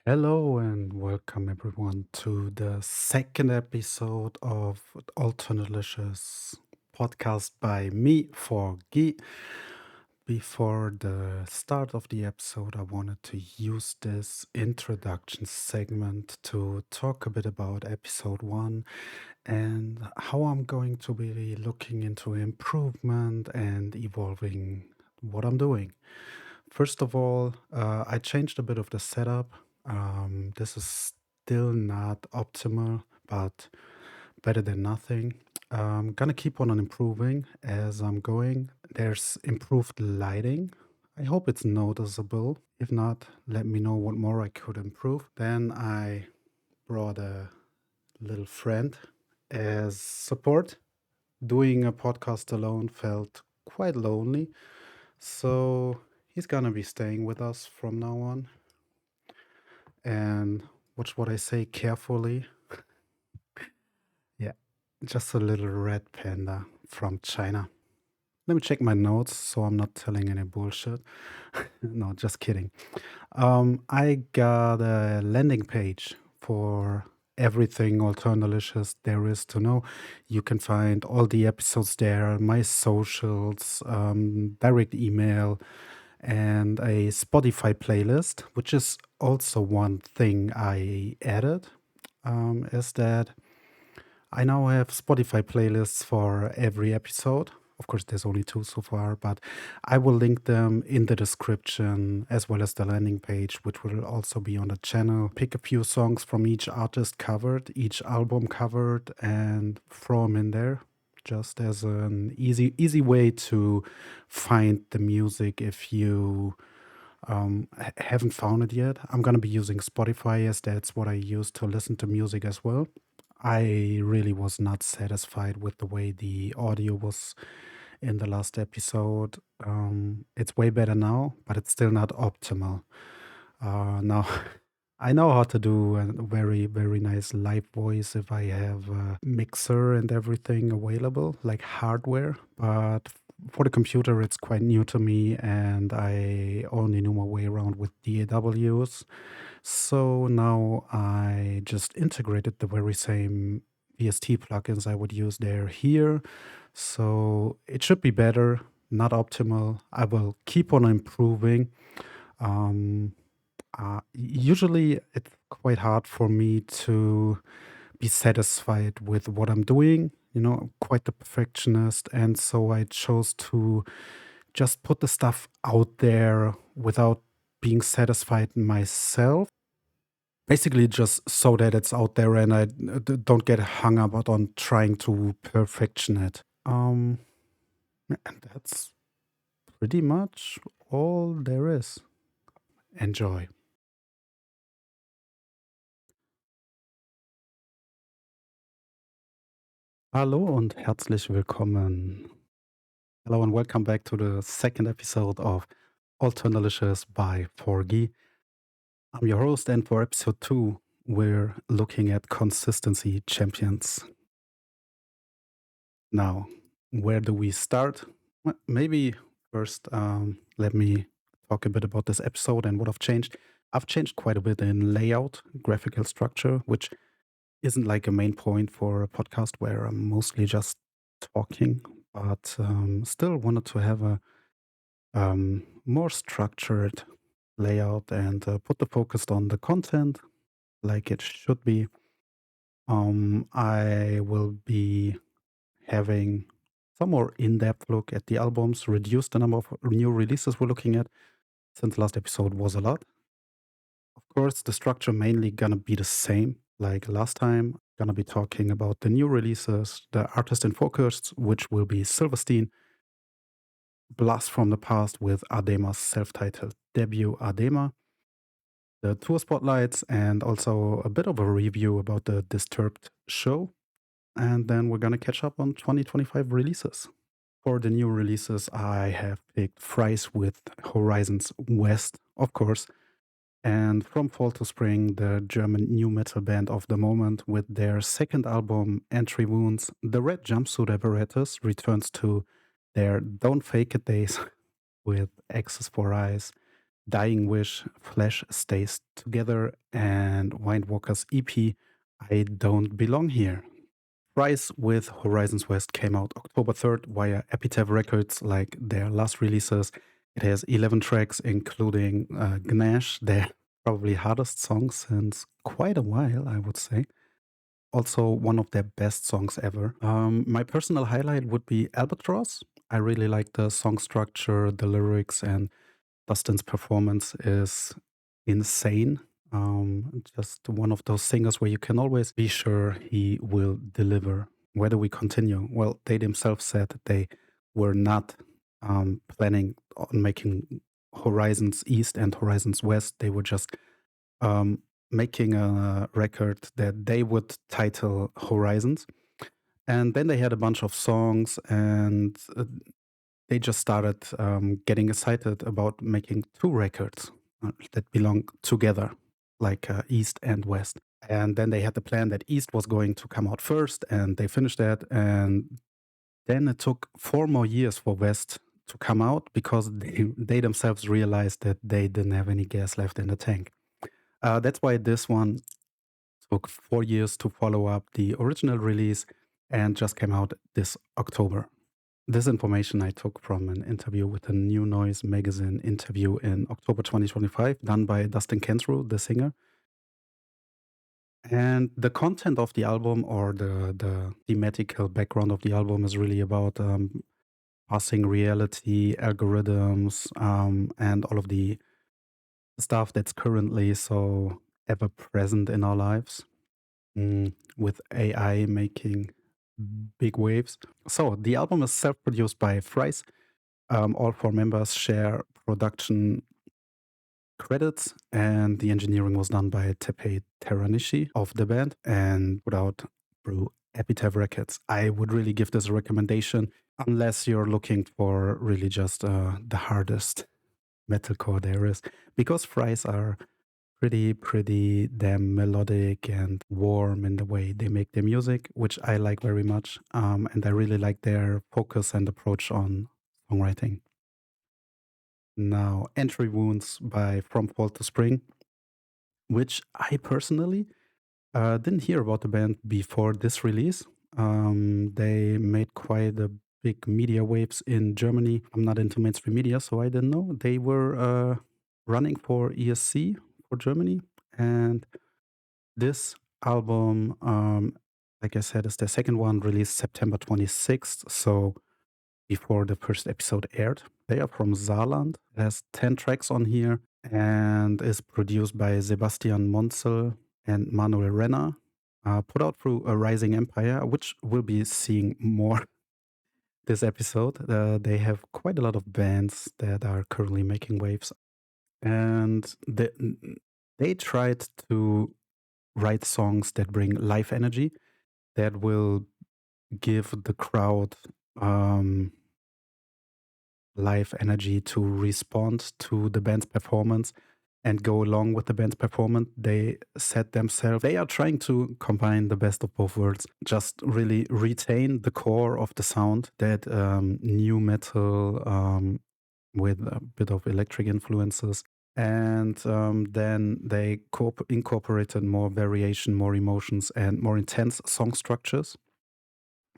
Hello and welcome everyone to the second episode of Alternalicious podcast by me, Forgie. Before the start of the episode, I wanted to use this introduction segment to talk a bit about episode one and how I'm going to be looking into improvement and evolving what I'm doing. First of all, I changed a bit of the setup. This is still not optimal, but better than nothing. I'm gonna keep on improving as I'm going. There's improved lighting. I hope it's noticeable. If not, let me know what more I could improve. Then I brought a little friend as support. Doing a podcast alone felt quite lonely, so he's gonna be staying with us from now on. And watch what I say carefully. Yeah, just a little red panda from China. Let me check my notes so I'm not telling any bullshit. No, just kidding. I got a landing page for everything Alternalicious there is to know. You can find all the episodes there, my socials, direct email, and a Spotify playlist, which is also one thing I added, is that I now have Spotify playlists for every episode. Of course, there's only two so far, but I will link them in the description as well as the landing page, which will also be on the channel. Pick a few songs from each artist covered, each album covered, and throw them in there just as an easy way to find the music if you haven't found it yet. I'm gonna be using Spotify as that's what I use to listen to music as well. I really was not satisfied with the way the audio was in the last episode. It's way better now, but it's still not optimal. Now, I know how to do a very nice live voice if I have a mixer and everything available, like hardware. But for the computer, it's quite new to me, and I only knew my way around with DAWs. So now I just integrated the very same VST plugins I would use there here. So it should be better, not optimal. I will keep on improving. Um, Usually, it's quite hard for me to be satisfied with what I'm doing. I'm quite the perfectionist. And so I chose to just put the stuff out there without being satisfied myself. Basically, just so that it's out there and I don't get hung up on trying to perfection it. And that's pretty much all there is. Enjoy. Hallo und herzlich willkommen. Hello and welcome back to the second episode of Alternalicious by Forgie. I'm your host, and for episode 2, we're looking at consistency champions. Now, where do we start? Well, maybe first, let me talk a bit about this episode and what I've changed. I've changed quite a bit in layout, graphical structure, which isn't like a main point for a podcast where I'm mostly just talking, but still wanted to have a more structured layout and put the focus on the content like it should be. I will be having some more in-depth look at the albums, reduce the number of new releases we're looking at, since last episode was a lot. Of course, the structure mainly gonna be the same like last time. Gonna be talking about the new releases, the artist in focus, which will be Silverstein, Blast from the Past with Adema's self-titled debut Adema, the tour spotlights, and also a bit of a review about the Disturbed show. And then we're gonna catch up on 2025 releases. For the new releases, I have picked Thrice with Horizons West, of course, and from fall to spring, the German new metal band of the moment with their second album, Entry Wounds. The red jumpsuit apparatus returns to their Don't Fake It days with Access for Eyes, Dying Wish, Flesh Stays Together, and Windwalker's EP, I Don't Belong Here. Thrice with Horizons West came out October 3rd via Epitaph Records, like their last releases. It has 11 tracks, including Gnash, their probably hardest song since quite a while, I would say. Also, one of their best songs ever. My personal highlight would be Albatross. I really like the song structure, the lyrics, and Dustin's performance is insane. Just one of those singers where you can always be sure he will deliver. Where do we continue? Well, they themselves said that they were not planning on making Horizons East and Horizons West. They were just making a record that they would title Horizons. And then they had a bunch of songs, and they just started getting excited about making two records that belong together, like East and West. And then they had the plan that East was going to come out first, and they finished that. And then it took 4 more years for West to come out because they themselves realized that they didn't have any gas left in the tank. That's why this one took 4 years to follow up the original release and just came out this October. This information I took from an interview with a New Noise magazine interview in October 2025, done by Dustin Kensrue, the singer. And the content of the album, or the thematical background of the album, is really about passing reality, algorithms, and all of the stuff that's currently so ever present in our lives, with AI making big waves. So the album is self-produced by Thrice. All 4 members share production credits, and the engineering was done by Tepe Teranishi of the band and put out through Epitaph Records. I would really give this a recommendation unless you're looking for really just the hardest metalcore there is, because Thrice are pretty damn melodic and warm in the way they make their music, which I like very much. And I really like their focus and approach on songwriting. Now, Entry Wounds by From Fall to Spring, which I personally didn't hear about the band before this release. They made quite a big media waves in Germany. I'm not into mainstream media, so I didn't know. They were running for ESC for Germany. And this album, like I said, is their second one, released September 26th. So before the first episode aired. They are from Saarland. It has 10 tracks on here and is produced by Sebastian Monzel and Manuel Renner. Put out through a Rising Empire, which we'll be seeing more this episode. They have quite a lot of bands that are currently making waves. And they tried to write songs that bring live energy, that will give the crowd live energy to respond to the band's performance and go along with the band's performance. They said themselves they are trying to combine the best of both worlds, just really retain the core of the sound, that new metal with a bit of electric influences. And then they incorporated more variation, more emotions, and more intense song structures.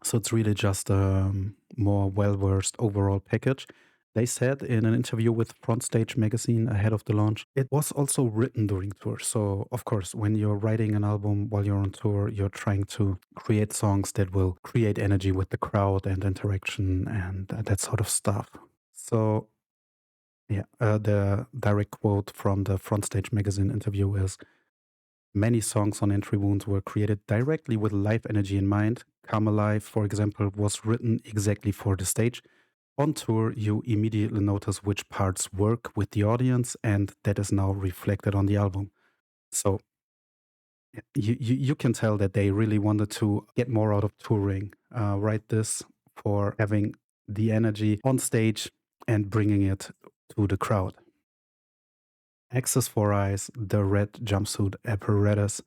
So it's really just a more well-versed overall package. They said in an interview with Front Stage magazine ahead of the launch, it was also written during tour. So, of course, when you're writing an album while you're on tour, you're trying to create songs that will create energy with the crowd and interaction and that sort of stuff. So, yeah, the direct quote from the Front Stage magazine interview is, "Many songs on Entry Wounds were created directly with live energy in mind. Come Alive, for example, was written exactly for the stage. On tour, you immediately notice which parts work with the audience, and that is now reflected on the album." So you can tell that they really wanted to get more out of touring, write this for having the energy on stage and bringing it to the crowd. Access for Eyes, the Red Jumpsuit Apparatus.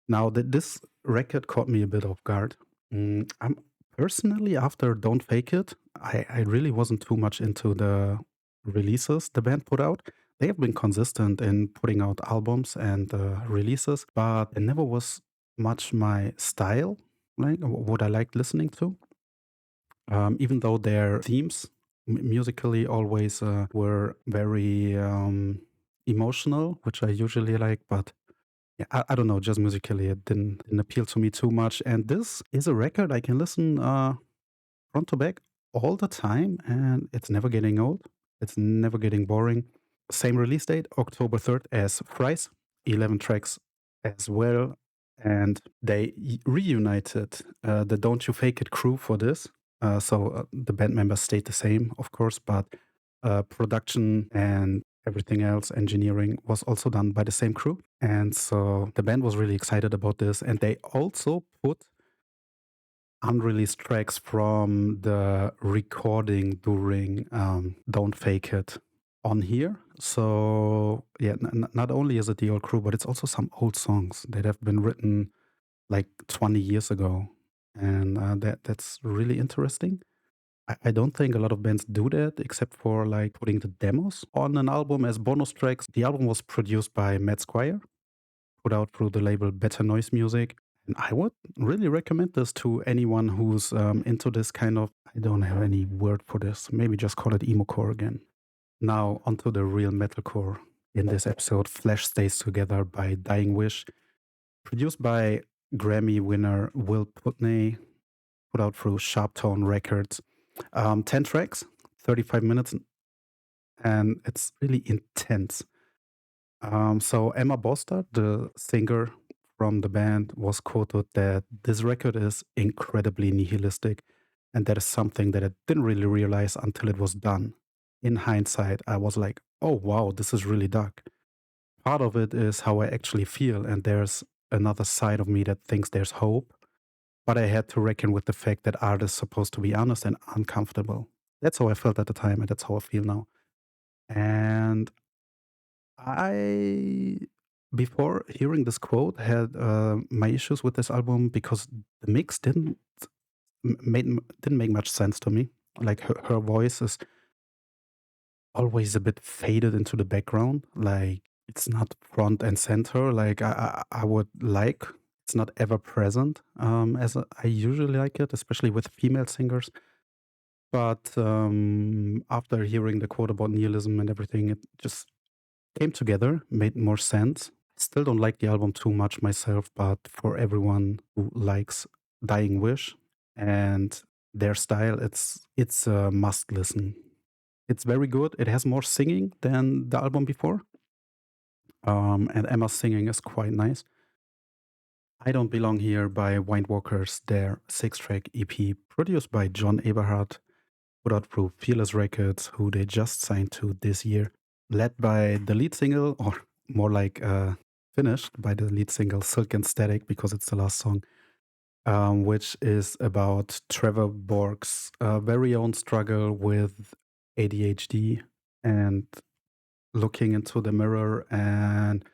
Now, this record caught me a bit off guard. I'm personally, after Don't Fake It, I really wasn't too much into the releases the band put out. They have been consistent in putting out albums and releases, but it never was much my style, like what I liked listening to. Even though their themes musically always were very emotional, which I usually like, but yeah, I don't know, just musically it didn't appeal to me too much. And this is a record I can listen front to back all the time, and it's never getting old. It's never getting boring. Same release date, October 3rd, as Thrice, 11 tracks as well. And they reunited the Don't You Fake It crew for this. So the band members stayed the same, of course, but production and everything else, engineering, was also done by the same crew. And so the band was really excited about this. And they also put unreleased tracks from the recording during Don't Fake It on here. So, yeah, not only is it the old crew, but it's also some old songs that have been written like 20 years ago. And that's really interesting. I don't think a lot of bands do that except for like putting the demos on an album as bonus tracks. The album was produced by Matt Squire, put out through the label Better Noise Music. And I would really recommend this to anyone who's into this kind of, I don't have any word for this, maybe just call it emo-core again. Now, onto the real metalcore. In this episode, Flesh Stays Together by Dying Wish, produced by Grammy winner Will Putney, put out through Sharp Tone Records. 10 tracks, 35 minutes, and it's really intense. So Emma Bostard, the singer from the band, was quoted that this record is incredibly nihilistic, and that is something that I didn't really realize until it was done. In hindsight, I was like, oh wow, this is really dark. Part of it is how I actually feel, and there's another side of me that thinks there's hope. But I had to reckon with the fact that art is supposed to be honest and uncomfortable. That's how I felt at the time, and that's how I feel now. And I, before hearing this quote, had my issues with this album because the mix didn't make much sense to me. Like her voice is always a bit faded into the background. Like it's not front and center. Like I would like. It's not ever present as I usually like it, especially with female singers. But after hearing the quote about nihilism and everything, it just came together, made more sense. Still don't like the album too much myself, but for everyone who likes Dying Wish and their style, it's a must listen. It's very good. It has more singing than the album before, and Emma's singing is quite nice. I Don't Belong Here by Windwalkers, their 6-track EP, produced by John Eberhardt, put out through Fearless Records, who they just signed to this year, led by the lead single, or more like finished by the lead single Silk and Static, because it's the last song, which is about Trevor Borg's very own struggle with ADHD and looking into the mirror and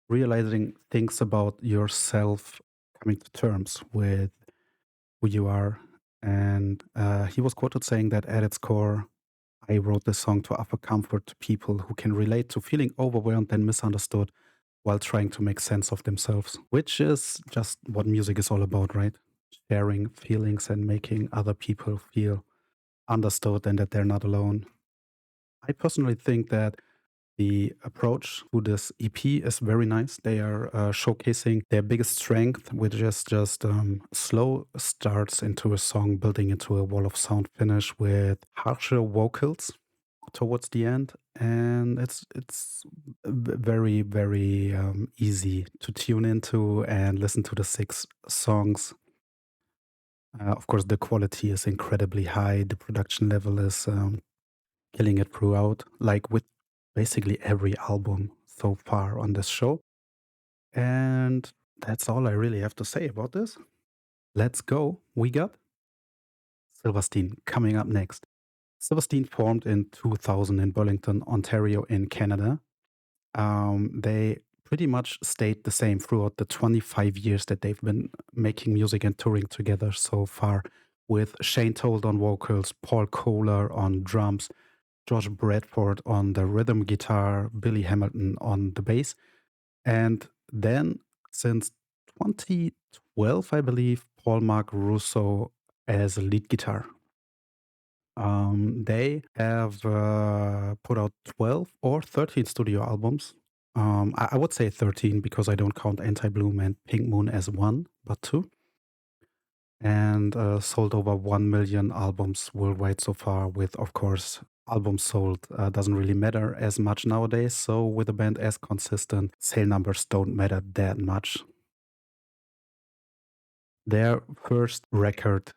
realizing things about yourself, coming to terms with who you are. And he was quoted saying that at its core, I wrote this song to offer comfort to people who can relate to feeling overwhelmed and misunderstood while trying to make sense of themselves, which is just what music is all about, right? Sharing feelings and making other people feel understood and that they're not alone. I personally think that the approach to this EP is very nice. They are showcasing their biggest strength, which is just slow starts into a song, building into a wall of sound finish with harsher vocals towards the end, and it's very easy to tune into and listen to the 6 songs. Of course, the quality is incredibly high. The production level is killing it throughout, like with basically every album so far on this show. And that's all I really have to say about this. Let's go. We got Silverstein coming up next. Silverstein formed in 2000 in Burlington, Ontario, in Canada. They pretty much stayed the same throughout the 25 years that they've been making music and touring together so far, with Shane Told on vocals, Paul Kohler on drums, Josh Bradford on the rhythm guitar, Billy Hamilton on the bass. And then since 2012, I believe, Paul Mark Russo as a lead guitar. They have put out 12 or 13 studio albums. I would say 13 because I don't count Anti-Bloom and Pink Moon as one, but two. And sold over 1 million albums worldwide so far, with, of course, albums sold doesn't really matter as much nowadays. So with a band as consistent, sale numbers don't matter that much. Their first record,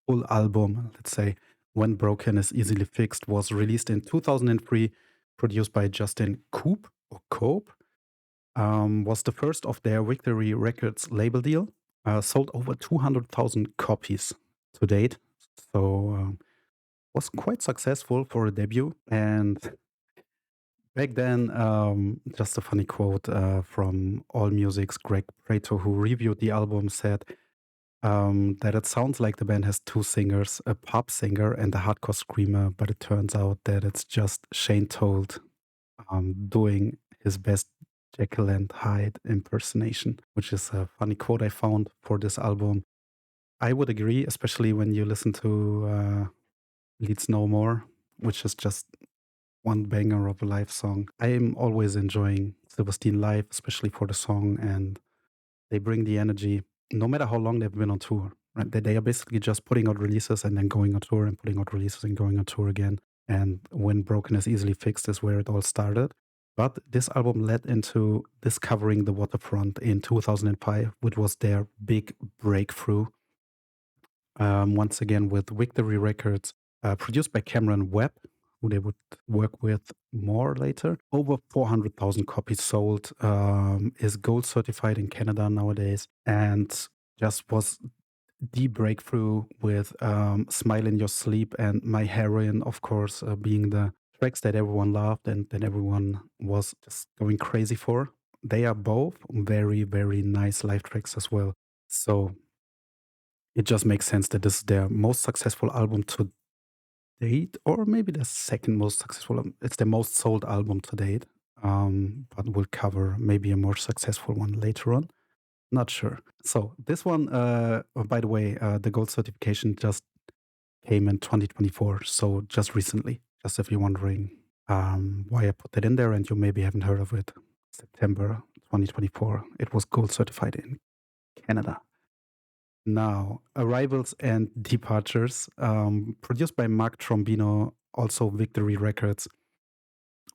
full album, let's say, When Broken is Easily Fixed, was released in 2003, produced by Justin Coop, or Cope, was the first of their Victory Records label deal. Sold over 200,000 copies to date. So was quite successful for a debut. And back then, just a funny quote from AllMusic's Greg Prato, who reviewed the album, said that it sounds like the band has two singers, a pop singer and a hardcore screamer, but it turns out that it's just Shane Told doing his best Jekyll and Hyde impersonation, which is a funny quote I found for this album. I would agree, especially when you listen to Leads No More, which is just one banger of a live song. I am always enjoying Silverstein live, especially for the song, and they bring the energy no matter how long they've been on tour. Right? They are basically just putting out releases and then going on tour and putting out releases and going on tour again. And When Broken is Easily Fixed is where it all started. But this album led into Discovering the Waterfront in 2005, which was their big breakthrough. Once again with Victory Records, produced by Cameron Webb, who they would work with more later. Over 400,000 copies sold, is gold certified in Canada nowadays, and just was the breakthrough with Smile in Your Sleep and My Heroine, of course, being the tracks that everyone loved and that everyone was just going crazy for. They are both very, very nice live tracks as well. So it just makes sense that this is their most successful album to date, or maybe the second most successful. It's the most sold album to date, but we'll cover maybe a more successful one later on. Not sure. So this one, by the way, the gold certification just came in 2024, so just recently. Just if you're wondering why I put that in there, and you maybe haven't heard of it, September 2024, it was gold certified in Canada. Now, Arrivals and Departures, produced by Mark Trombino, also Victory Records,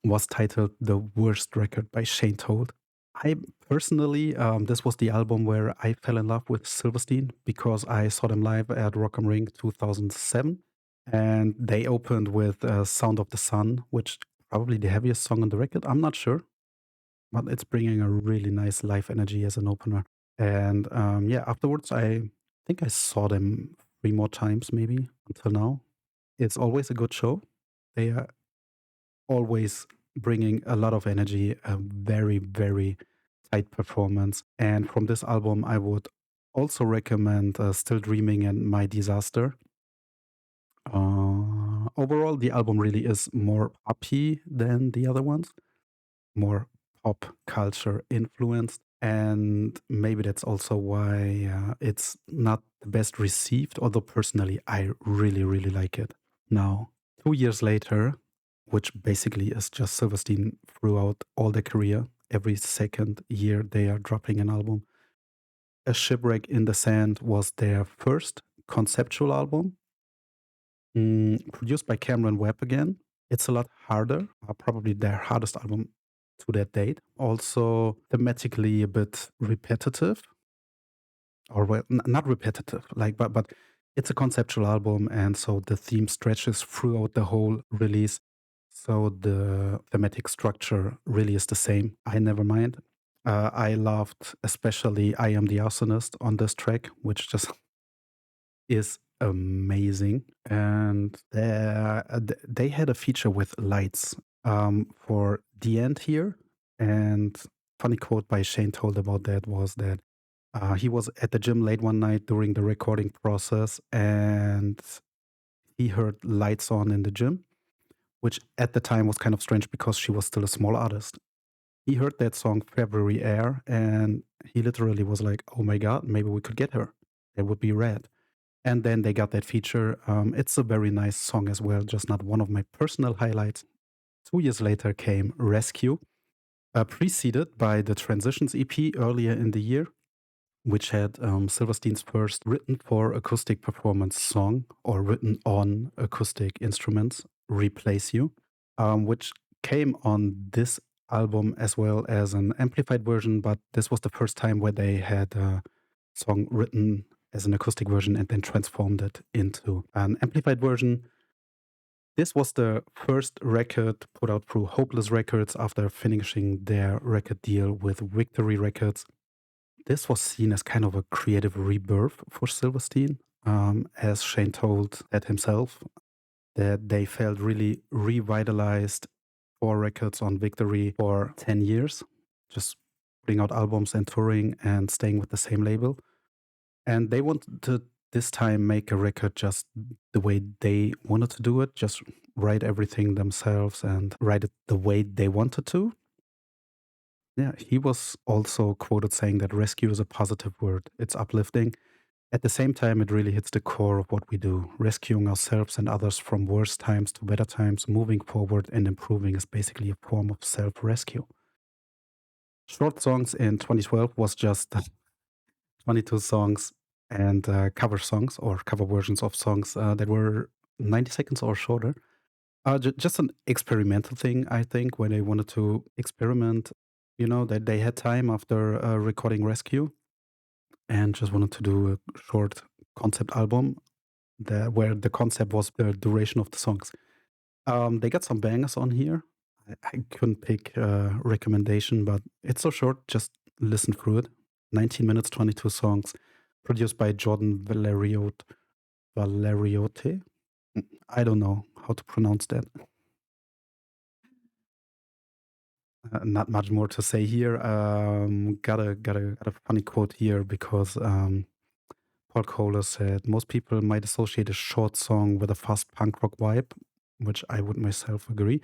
was titled The Worst Record by Shane Told. I personally, this was the album where I fell in love with Silverstein because I saw them live at Rock am Ring 2007. And they opened with Sound of the Sun, which probably the heaviest song on the record. I'm not sure, but it's bringing a really nice live energy as an opener. And yeah, afterwards, I think I saw them 3 more times maybe until now. It's always a good show. They are always bringing a lot of energy, a very, very tight performance. And from this album, I would also recommend Still Dreaming and My Disaster. Overall, the album really is more poppy than the other ones, more pop culture influenced. And maybe that's also why it's not the best received, although personally, I really, really like it. Now, 2 years later, which basically is just Silverstein throughout all their career, every second year they are dropping an album. A Shipwreck in the Sand was their first conceptual album, produced by Cameron Webb again. It's a lot harder, probably their hardest album to that date. Also thematically a bit repetitive, or well, not repetitive, like but it's a conceptual album, and so the theme stretches throughout the whole release. So the thematic structure really is the same. I never mind. I loved especially I Am the Arsonist on this track, which just is amazing. And they had a feature with lights for the end here. And funny quote by Shane Told about that was that he was at the gym late one night during the recording process and he heard lights on in the gym, which at the time was kind of strange because she was still a small artist. He heard that song February Air and he literally was like, oh my God, maybe we could get her. That would be rad. And then they got that feature. It's a very nice song as well, just not one of my personal highlights. 2 years later came Rescue, preceded by the Transitions EP earlier in the year, which had Silverstein's first written for acoustic performance song, or written on acoustic instruments, Replace You, which came on this album as well as an amplified version, but this was the first time where they had a song written as an acoustic version and then transformed it into an amplified version. This was the first record put out through Hopeless Records after finishing their record deal with Victory Records. This was seen as kind of a creative rebirth for Silverstein, as Shane told that himself, that they felt really revitalized 4 records on Victory for 10 years, just putting out albums and touring and staying with the same label. And they wanted to this time make a record just the way they wanted to do it, just write everything themselves and write it the way they wanted to. Yeah, he was also quoted saying that rescue is a positive word. It's uplifting. At the same time, it really hits the core of what we do. Rescuing ourselves and others from worse times to better times, moving forward and improving is basically a form of self-rescue. Short Songs in 2012 was just 22 songs and cover songs or cover versions of songs that were 90 seconds or shorter. Just an experimental thing, I think, where they wanted to experiment. You know, that they had time after recording Rescue and just wanted to do a short concept album where the concept was the duration of the songs. They got some bangers on here. I couldn't pick a recommendation, but it's so short, just listen through it. 19 minutes, 22 songs, produced by Jordan Valeriote. I don't know how to pronounce that. Not much more to say here. Got a funny quote here because Paul Kohler said most people might associate a short song with a fast punk rock vibe, which I would myself agree,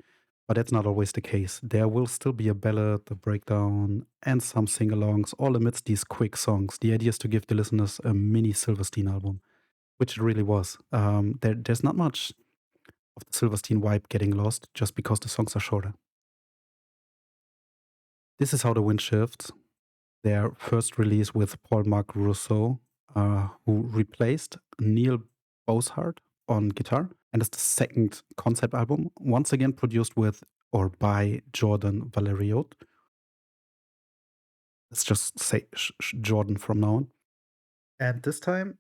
but that's not always the case. There will still be a ballad, a breakdown, and some sing-alongs all amidst these quick songs. The idea is to give the listeners a mini Silverstein album, which it really was. There's not much of the Silverstein vibe getting lost just because the songs are shorter. This is How the Wind Shifts, their first release with Paul Marc Rousseau, who replaced Neil Boshart on guitar. And it's the second concept album, once again produced with or by Jordan Valeriote. Let's just say Jordan from now on. And this time,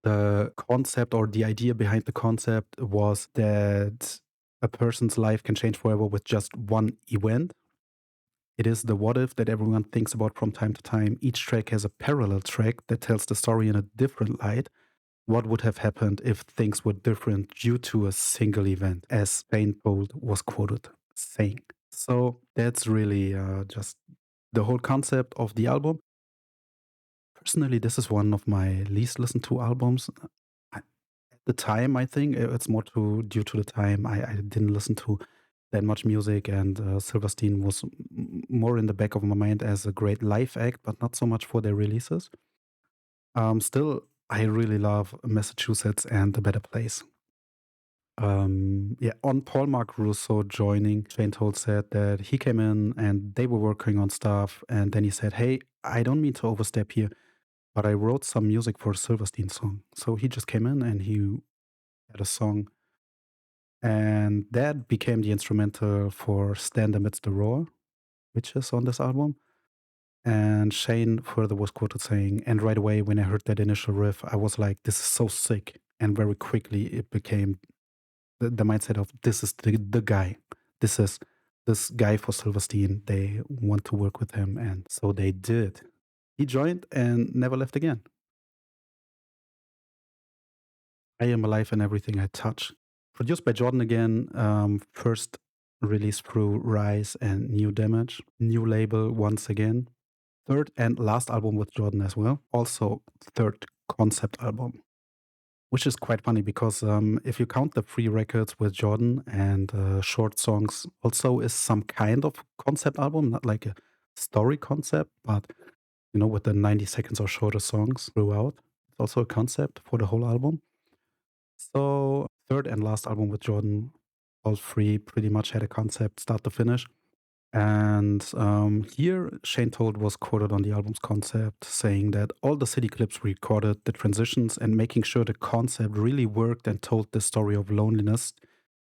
the concept or the idea behind the concept was that a person's life can change forever with just one event. It is the what if that everyone thinks about from time to time. Each track has a parallel track that tells the story in a different light. What would have happened if things were different due to a single event, as Painbold was quoted saying. So that's really just the whole concept of the album. Personally, this is one of my least listened to albums. At the time, I think it's more due to the time I didn't listen to that much music, and Silverstein was more in the back of my mind as a great live act, but not so much for their releases. Still, I really love Massachusetts and The Better Place. Yeah, on Paul Marc Rousseau joining, Shane Told said that he came in and they were working on stuff, and then he said, "Hey, I don't mean to overstep here, but I wrote some music for a Silverstein song." So he just came in and he had a song, and that became the instrumental for Stand Amidst the Roar, which is on this album. And Shane further was quoted saying, "And right away, when I heard that initial riff, I was like, this is so sick." And very quickly, it became the mindset of this is the guy. This is this guy for Silverstein. They want to work with him. And so they did. He joined and never left again. I Am Alive in Everything I Touch. Produced by Jordan again. First released through Rise and New Damage. New label once again. Third and last album with Jordan as well. Also third concept album. which is quite funny because if you count the 3 records with Jordan and short songs, also is some kind of concept album, not like a story concept, but with the 90 seconds or shorter songs throughout. It's also a concept for the whole album. So, third and last album with Jordan, all 3 pretty much had a concept start to finish. And here, Shane Told was quoted on the album's concept, saying that all the city clips recorded, the transitions, and making sure the concept really worked and told the story of loneliness,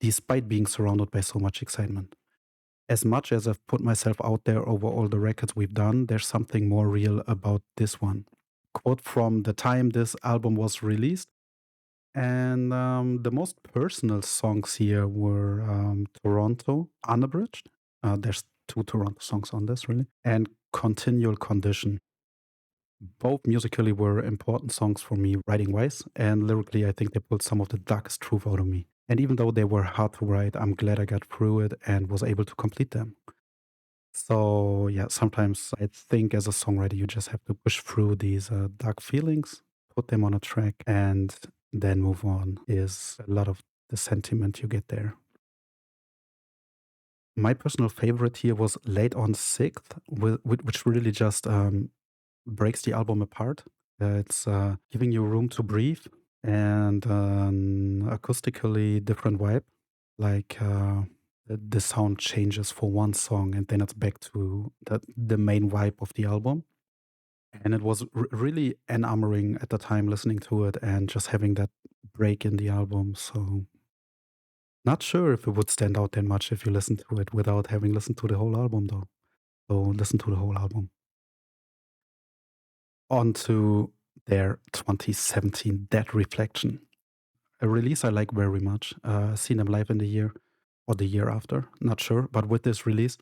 despite being surrounded by so much excitement. As much as I've put myself out there over all the records we've done, there's something more real about this one. Quote from the time this album was released. And the most personal songs here were Toronto, Unabridged. There's 2 Toronto songs on this, really. And Continual Condition. Both musically were important songs for me, writing wise. And lyrically, I think they pulled some of the darkest truth out of me. And even though they were hard to write, I'm glad I got through it and was able to complete them. So, yeah, sometimes I think as a songwriter, you just have to push through these dark feelings, put them on a track, and then move on, is a lot of the sentiment you get there. My personal favorite here was Late on Sixth, which really just breaks the album apart. It's giving you room to breathe and an acoustically different vibe. Like the sound changes for one song and then it's back to the main vibe of the album. And it was really enamoring at the time listening to it and just having that break in the album. So, not sure if it would stand out that much if you listen to it without having listened to the whole album, though. So, listen to the whole album. On to their 2017 Dead Reflection, a release I like very much. Seen them live in the year or the year after, not sure. But with this release,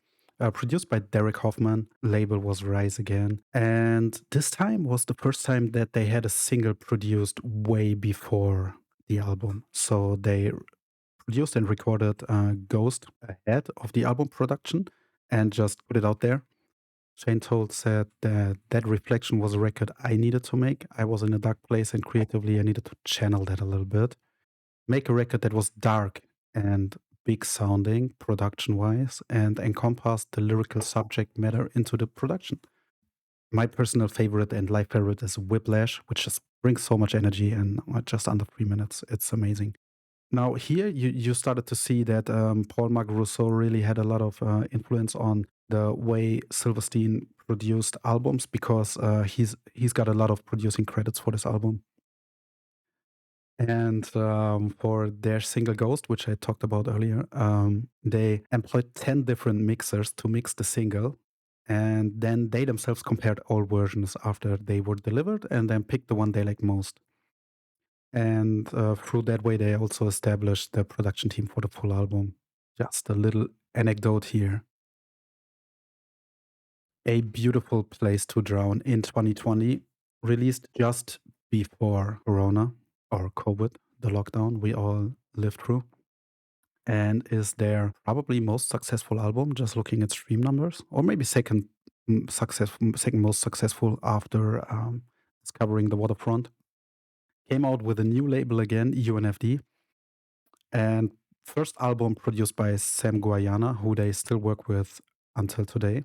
produced by Derek Hoffman, label was Rise Again. And this time was the first time that they had a single produced way before the album. So they produced and recorded Ghost ahead of the album production and just put it out there. Shane Told said that that reflection was a record I needed to make. I was in a dark place and creatively I needed to channel that a little bit. Make a record that was dark and big sounding production wise and encompassed the lyrical subject matter into the production. My personal favorite and live favorite is Whiplash, which just brings so much energy in just under 3 minutes. It's amazing. Now, here you started to see that Paul Marc Rousseau really had a lot of influence on the way Silverstein produced albums because he's got a lot of producing credits for this album. And for their single Ghost, which I talked about earlier, they employed 10 different mixers to mix the single. And then they themselves compared all versions after they were delivered and then picked the one they liked most. And through that way, they also established the production team for the full album. Just a little anecdote here. A Beautiful Place to Drown in 2020, released just before Corona or COVID, the lockdown we all lived through, and is their probably most successful album, just looking at stream numbers, or maybe second most successful after discovering the Waterfront. Came out with a new label again, UNFD, and first album produced by Sam Guayana, who they still work with until today.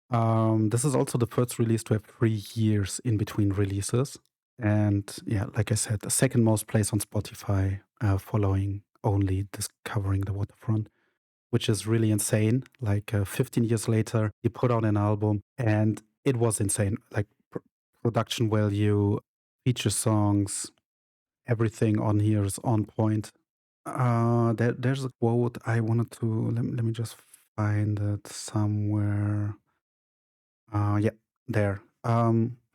This is also the first release to have 3 years in between releases. And yeah, like I said, the second most plays on Spotify, following only Discovering the Waterfront, which is really insane. Like 15 years later, he put out an album and it was insane. Like production value, feature songs, everything on here is on point. There's a quote I wanted to let me just find it somewhere. Yeah, there.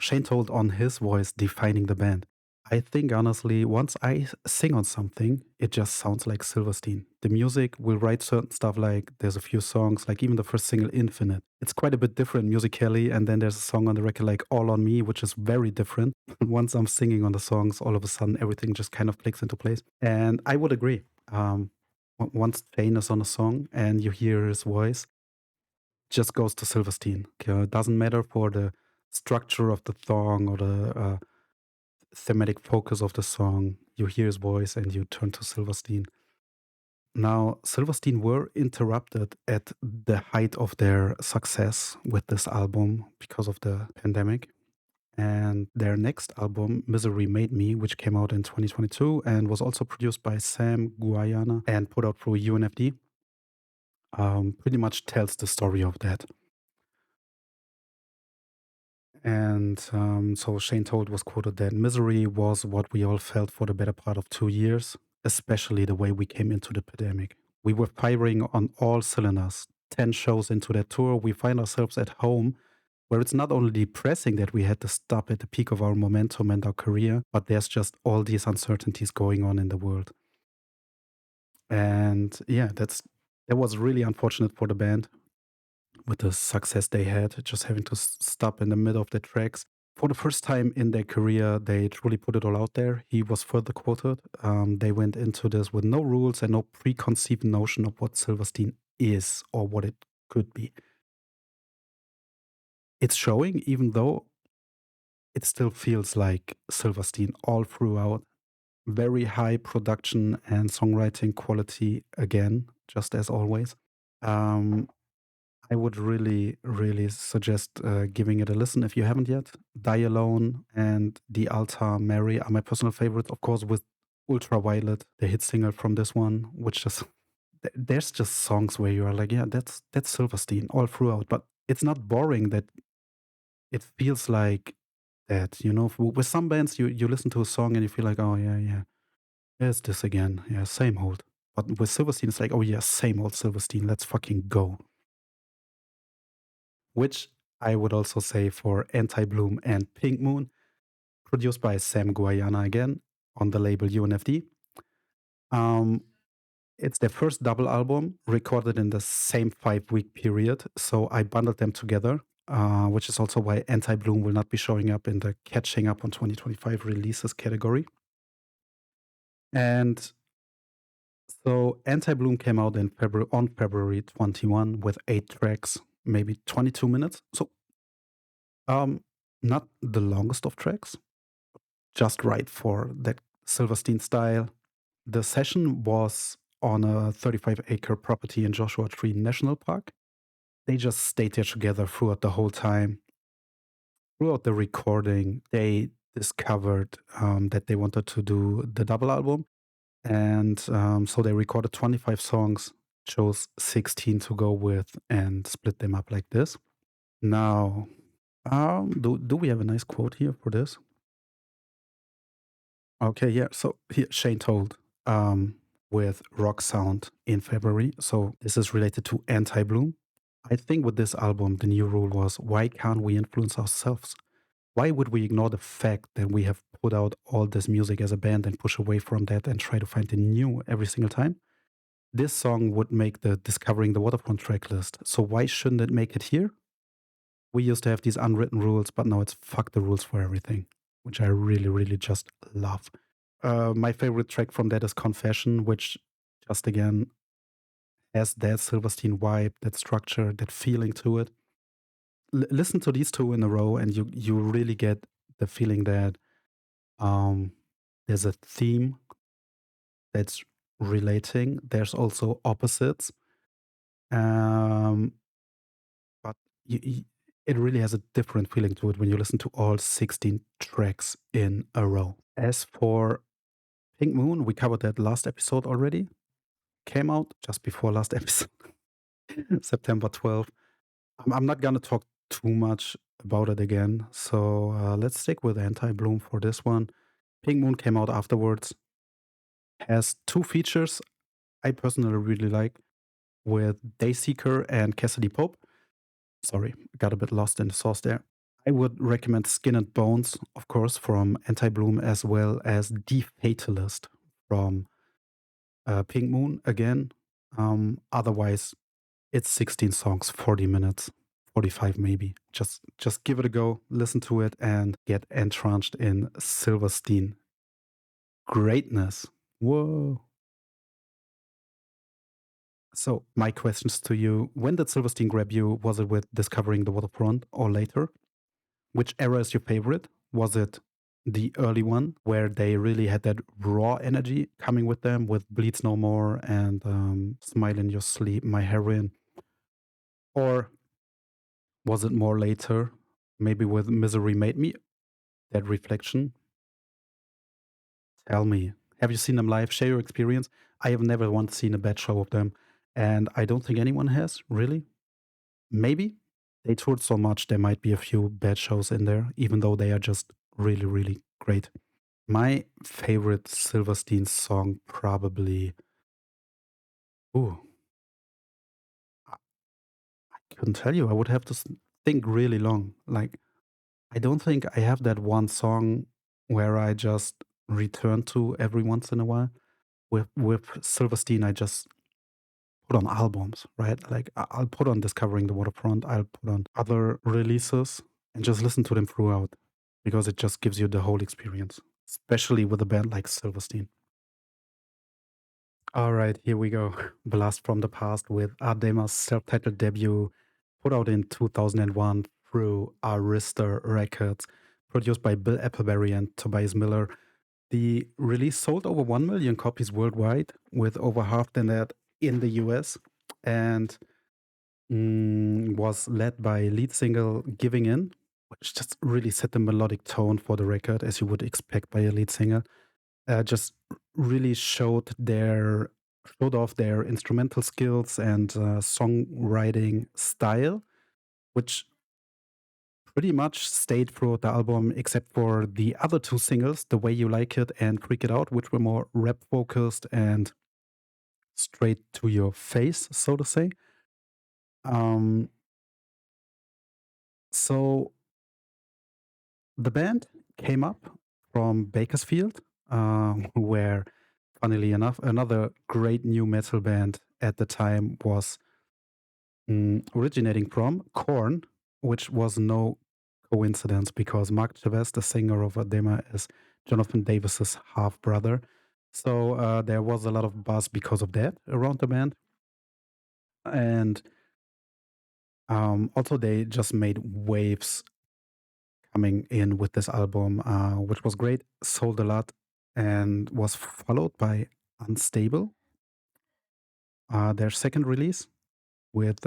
Shane Told on his voice defining the band. I think honestly, once I sing on something, it just sounds like Silverstein. The music will write certain stuff like there's a few songs, like even the first single, Infinite. It's quite a bit different musically, and then there's a song on the record like All on Me, which is very different. Once I'm singing on the songs, all of a sudden everything just kind of clicks into place. And I would agree. Once Shane is on a song and you hear his voice, just goes to Silverstein. It doesn't matter for the structure of the song or the thematic focus of the song. You hear his voice and you turn to Silverstein. Now, Silverstein were interrupted at the height of their success with this album because of the pandemic. And their next album, Misery Made Me, which came out in 2022 and was also produced by Sam Guayana and put out through UNFD, pretty much tells the story of that. And so Shane Told was quoted that misery was what we all felt for the better part of 2 years, especially the way we came into the pandemic. We were firing on all cylinders. 10 shows into that tour, we find ourselves at home where it's not only depressing that we had to stop at the peak of our momentum and our career, but there's just all these uncertainties going on in the world. And yeah, that was really unfortunate for the band with the success they had, just having to stop in the middle of the tracks. For the first time in their career, they truly put it all out there. He was further quoted. They went into this with no rules and no preconceived notion of what Silverstein is or what it could be. It's showing, even though it still feels like Silverstein all throughout. Very high production and songwriting quality again, just as always. I would really, really suggest giving it a listen if you haven't yet. Die Alone and The Altar Mary are my personal favorites, of course, with Ultraviolet, the hit single from this one, which just there's just songs where you are like, yeah, that's Silverstein all throughout, but it's not boring. That it feels like that, you know. With some bands, you listen to a song and you feel like, oh yeah, there's this again, yeah, same old. But with Silverstein, it's like, oh yeah, same old Silverstein, let's fucking go. Which I would also say for Anti-Bloom and Pink Moon, produced by Sam Guayana again on the label UNFD. It's their first double album recorded in the same 5-week period. So I bundled them together, which is also why Anti-Bloom will not be showing up in the catching up on 2025 releases category. And so Anti-Bloom came out in February 21 with 8 tracks, maybe 22 minutes. So not the longest of tracks, just right for that Silverstein style. The session was on a 35-acre property in Joshua Tree National Park. They just stayed there together throughout the whole time. Throughout the recording, they discovered that they wanted to do the double album. And so they recorded 25 songs, chose 16 to go with, and split them up like this. Now, do we have a nice quote here for this? Okay, yeah. So here, Shane Told with Rock Sound in February. So this is related to Anti-Bloom. I think with this album, the new rule was, why can't we influence ourselves? Why would we ignore the fact that we have put out all this music as a band and push away from that and try to find the new every single time? This song would make the Discovering the Waterfront track list. So why shouldn't it make it here? We used to have these unwritten rules, but now it's fuck the rules for everything, which I really, really just love. My favorite track from that is Confession, which just again has that Silverstein vibe, that structure, that feeling to it. Listen to these two in a row, and you really get the feeling that there's a theme that's relating. There's also opposites, but it really has a different feeling to it when you listen to all 16 tracks in a row. As for Pink Moon, we covered that last episode already. Came out just before last episode, September 12th. I'm not going to talk too much about it again. So let's stick with Anti-Bloom for this one. Pink Moon came out afterwards. Has 2 features I personally really like with Dayseeker and Cassidy Pope. Sorry, got a bit lost in the sauce there. I would recommend Skin and Bones, of course, from Anti-Bloom, as well as The Fatalist from Pink Moon again. Otherwise, it's 16 songs, 40 minutes, 45 maybe. Just give it a go, listen to it, and get entrenched in Silverstein greatness. Whoa. So my questions to you: when did Silverstein grab you? Was it with Discovering the Waterfront or later? Which era is your favorite? Was it the early one, where they really had that raw energy coming with them, with Bleeds No More and Smile in Your Sleep, My Heroine? Or was it more later, maybe with Misery Made Me? That Reflection? Tell me. Have you seen them live? Share your experience. I have never once seen a bad show of them, and I don't think anyone has, really. Maybe. They toured so much, there might be a few bad shows in there, even though they are just really, really great. My favorite Silverstein song probably. Ooh, I couldn't tell you. I would have to think really long. Like, I don't think I have that one song where I just return to every once in a while. With Silverstein, I just put on albums, right? Like, I'll put on Discovering the Waterfront, I'll put on other releases and just listen to them throughout because it just gives you the whole experience, especially with a band like Silverstein. All right, here we go. Blast from the Past with Adema's self-titled debut, put out in 2001 through Arista Records, produced by Bill Appleberry and Tobias Miller. The release sold over 1 million copies worldwide, with over half that in the US, and was led by lead single Giving In, which just really set the melodic tone for the record, as you would expect by a lead singer. Just really showed off their instrumental skills and songwriting style, which pretty much stayed throughout the album, except for the other two singles, The Way You Like It and Freak It Out, which were more rap focused and straight to your face, so to say. Um, so the band came up from Bakersfield, where, funnily enough, another great new metal band at the time was originating from, Korn, which was no coincidence because Mark Chavez, the singer of Adema, is Jonathan Davis's half brother. So there was a lot of buzz because of that around the band. And also, they just made waves coming in with this album, which was great, sold a lot, and was followed by Unstable, their second release, with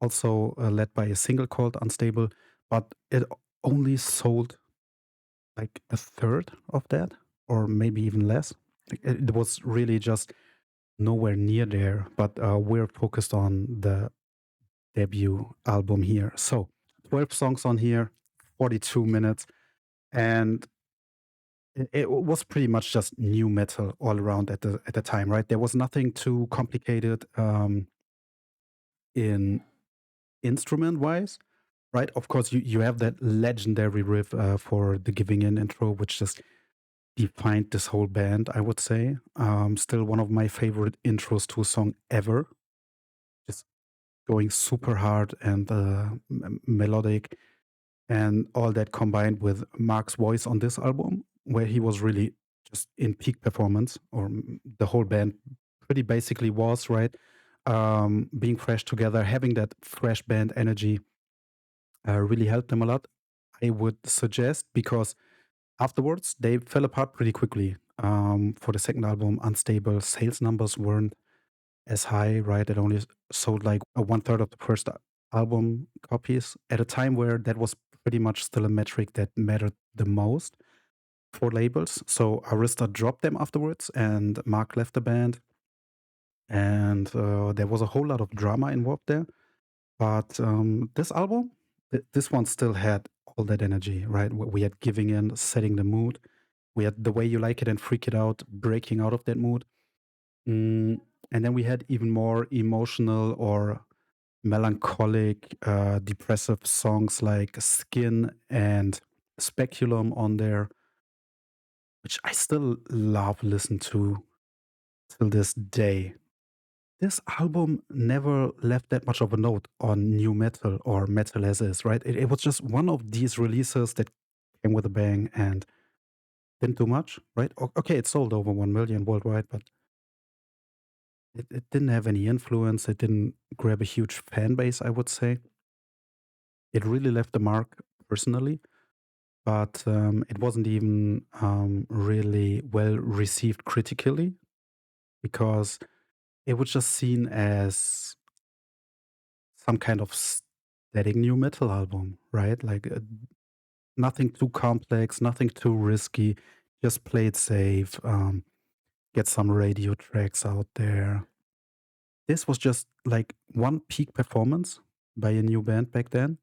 also led by a single called Unstable, but it only sold like a third of that, or maybe even less. It was really just nowhere near there, but we're focused on the debut album here. So 12 songs on here, 42 minutes, and it was pretty much just new metal all around at the time, right? There was nothing too complicated in instrument wise, right? Of course, you have that legendary riff for the Giving In intro, which just defined this whole band, I would say. Still one of my favorite intros to a song ever. Just going super hard and melodic, and all that combined with Mark's voice on this album, where he was really just in peak performance, or the whole band pretty basically was, right? Being fresh together, having that fresh band energy really helped them a lot. I would suggest, because afterwards they fell apart pretty quickly. For the second album, Unstable, sales numbers weren't as high, right? It only sold like a one third of the first album copies at a time where that was pretty much still a metric that mattered the most for labels. So Arista dropped them afterwards, and Mark left the band, and there was a whole lot of drama involved there. But this album, this one still had all that energy, right? We had Giving In, setting the mood. We had The Way You Like It and Freak It Out, breaking out of that mood. And then we had even more emotional or melancholic, depressive songs like Skin and Speculum on there, which I still love listen to till this day. This album never left that much of a note on new metal or metal as is, right? It was just one of these releases that came with a bang and didn't do much, right? Okay, it sold over 1 million worldwide, but it didn't have any influence. It didn't grab a huge fan base, I would say. It really left a mark personally. but it wasn't even really well received critically because it was just seen as some kind of static new metal album, right? Like nothing too complex, nothing too risky, just play it safe, get some radio tracks out there. This was just like one peak performance by a new band back then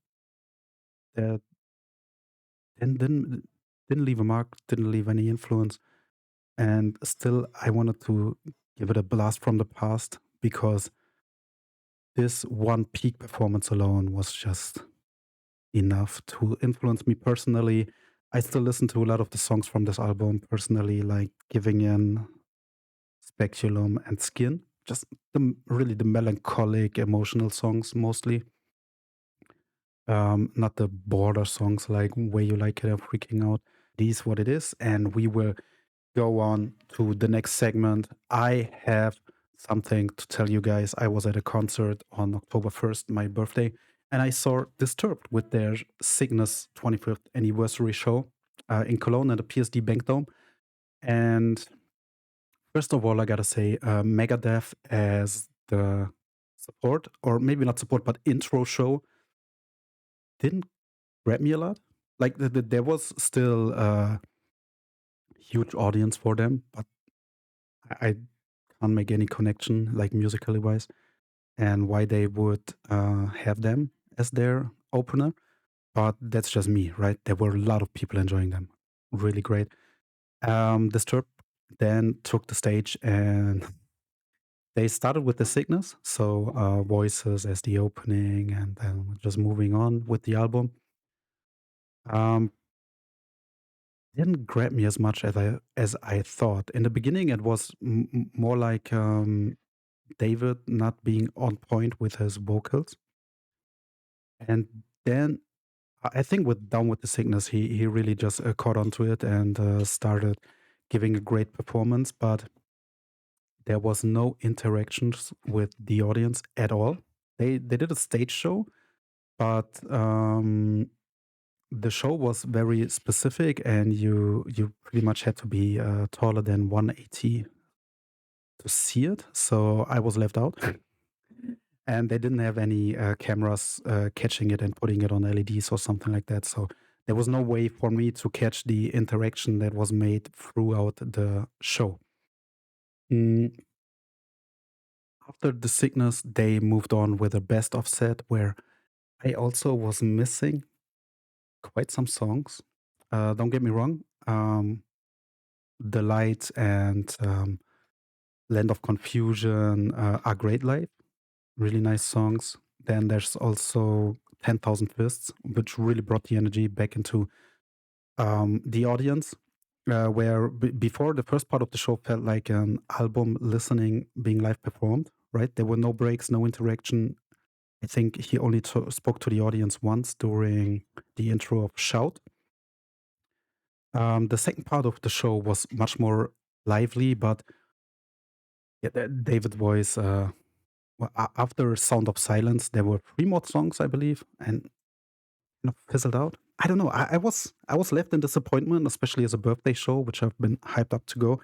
that didn't leave a mark, didn't leave any influence. And still, I wanted to give it a blast from the past because this one peak performance alone was just enough to influence me personally. I still listen to a lot of the songs from this album personally, like Giving In, Speculum, and Skin. Just really the melancholic, emotional songs mostly. Not the border songs like Way You Like It or Freaking Out. It is what it is. And we will go on to the next segment. I have something to tell you guys. I was at a concert on October 1st, my birthday, and I saw Disturbed with their Cygnus 25th anniversary show in Cologne at the PSD Bank Dome. And first of all, I gotta say, Megadeth as the support, or maybe not support, but intro show didn't grab me a lot. Like there was still a huge audience for them, but I can't make any connection, like musically wise, and why they would have them as their opener. But that's just me, right? There were a lot of people enjoying them. Really great. Disturbed then took the stage and they started with the Cygnus, so voices as the opening, and then just moving on with the album. Um, didn't grab me as much as I thought. In the beginning, it was more like David not being on point with his vocals. And then I think with Down with the Sickness, he really just caught onto it and started giving a great performance. But there was no interactions with the audience at all. They did a stage show, but the show was very specific, and you pretty much had to be taller than 180 to see it. So I was left out. And they didn't have any cameras catching it and putting it on LEDs or something like that. So there was no way for me to catch the interaction that was made throughout the show. After the Cygnus, they moved on with a best of set where I also was missing quite some songs. Don't get me wrong. The Light and Land of Confusion are great live. Really nice songs. Then there's also 10,000 Fists, which really brought the energy back into the audience. Where before the first part of the show felt like an album listening being live performed, right? There were no breaks, no interaction. I think he only spoke to the audience once during the intro of Shout. The second part of the show was much more lively, but David's voice, well, after Sound of Silence, there were 3 more songs, I believe, and fizzled out. I don't know. I was left in disappointment, especially as a birthday show, which I've been hyped up to go.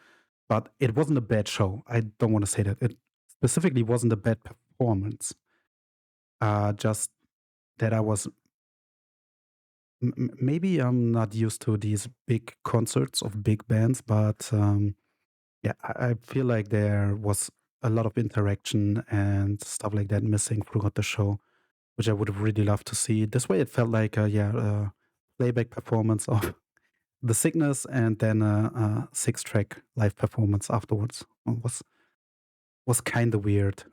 But it wasn't a bad show. I don't want to say that. It specifically wasn't a bad performance. Just that I was maybe I'm not used to these big concerts of big bands, but yeah, I feel like there was a lot of interaction and stuff like that missing throughout the show, which I would have really loved to see. This way, it felt like a playback performance of The Sickness and then a 6-track live performance afterwards. It was kind of weird.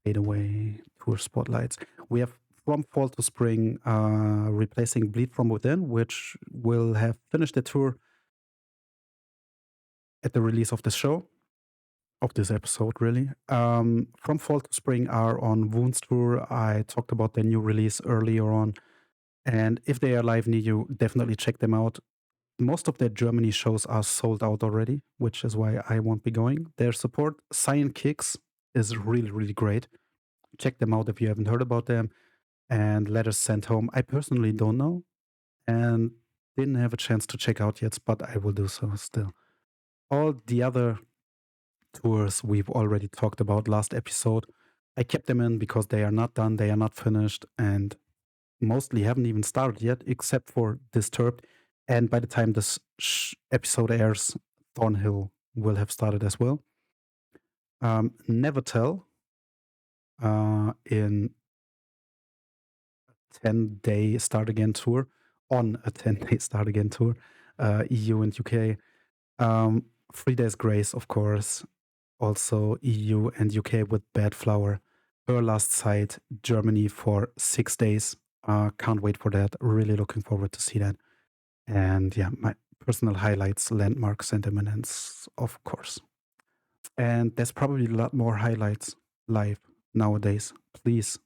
Fade away tour spotlights. We have From Fall to Spring replacing Bleed From Within, which will have finished the tour at the release of the show. Of this episode, really. From Fall to Spring are on Wounds Tour. I talked about their new release earlier on. And if they are live near you, definitely check them out. Most of their Germany shows are sold out already, which is why I won't be going. Their support, Cyan Kicks, is really, really great. Check them out if you haven't heard about them. And Letters Sent Home, I personally don't know. and didn't have a chance to check out yet, but I will do so still. All the other tours we've already talked about last episode, I kept them in because they are not done, they are not finished, and mostly haven't even started yet, except for Disturbed. And by the time this episode airs, Thornhill will have started as well. Never Tell in 10-day start again tour, on a 10-day start again tour, EU and UK. 3 Days Grace, of course, also EU and UK with Bad Flower. Her Last Sight, Germany for 6 days. Can't wait for that. Really looking forward to see that. And yeah, my personal highlights, Landmarks and Eminence, of course. And there's probably a lot more highlights live nowadays. Please,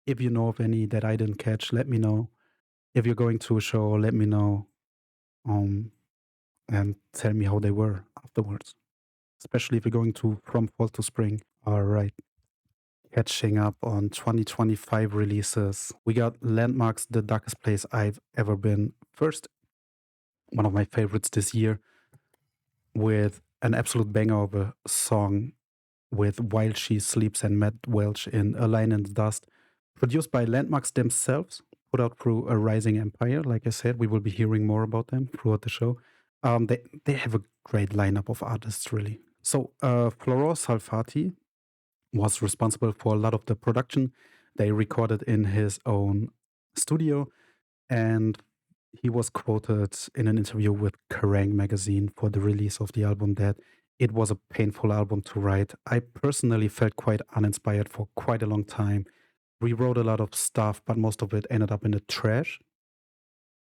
if you know of any that I didn't catch, let me know. If you're going to a show, let me know. And tell me how they were afterwards. Especially if you're going to from fall to spring. All right. Catching up on 2025 releases. We got Landmarks, The Darkest Place I've Ever Been. First, one of my favorites this year, with an absolute banger of a song with While She Sleeps and Matt Welch in A Line in the Dust. Produced by Landmarks themselves, put out through A Rising Empire. Like I said, we will be hearing more about them throughout the show. They have a great lineup of artists, really. So Florent Salfati was responsible for a lot of the production. They recorded in his own studio, and he was quoted in an interview with Kerrang magazine for the release of the album that it was a painful album to write. I personally felt quite uninspired for quite a long time. We wrote a lot of stuff, but most of it ended up in the trash.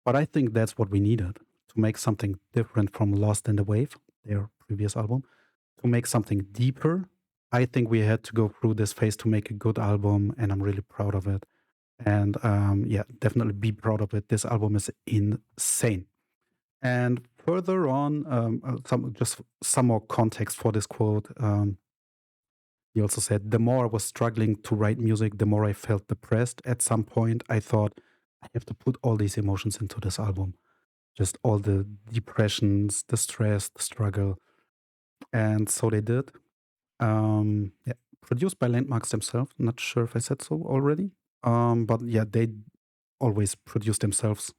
But I think that's what we needed to make something different from Lost in the Wave, their previous album, to make something deeper. I think we had to go through this phase to make a good album, and I'm really proud of it. And yeah, definitely be proud of it. This album is insane. And further on, some more context for this quote. He also said, "The more I was struggling to write music, the more I felt depressed. At some point, I thought I have to put all these emotions into this album, just all the depressions, the stress, the struggle." And so they did. Yeah, produced by Landmarks themselves. Not sure if I said so already. But yeah, they always produce themselves.